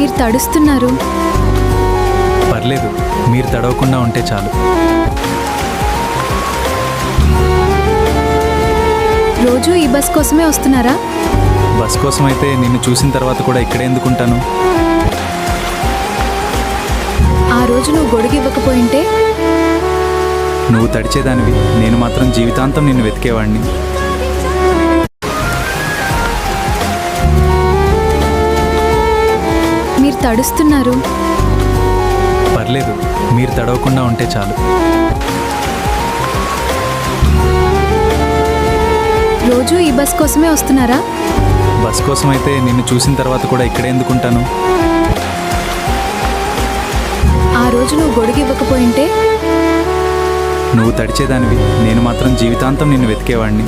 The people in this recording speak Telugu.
మీరు తడుస్తున్నారు. పర్లేదు, మీరు తడవకుండా ఉంటే చాలు. రోజు ఈ బస్ కోసమే వస్తున్నారా? బస్ కోసం అయితే నిన్ను చూసిన తర్వాత కూడా ఇక్కడే ఎందుకుంటాను? ఆ రోజు నువ్వు గొడుగు ఇవ్వకపోయింటే నువ్వు తడిచేదానివి, నేను మాత్రం జీవితాంతం నిన్ను వెతికేవాడిని. మీరు తడుస్తున్నారు. పర్లేదు, మీరు తడవకుండా ఉంటే చాలు. రోజు ఈ బస్ కోసమే వస్తున్నారా? బస్ కోసం అయితే నిన్ను చూసిన తర్వాత కూడా ఇక్కడే ఎందుకుంటాను? ఆ రోజు నువ్వు గొడుగు ఇవ్వకపోయింటే నువ్వు తడిచేదానివి, నేను మాత్రం జీవితాంతం నిన్ను వెతికేవాడిని.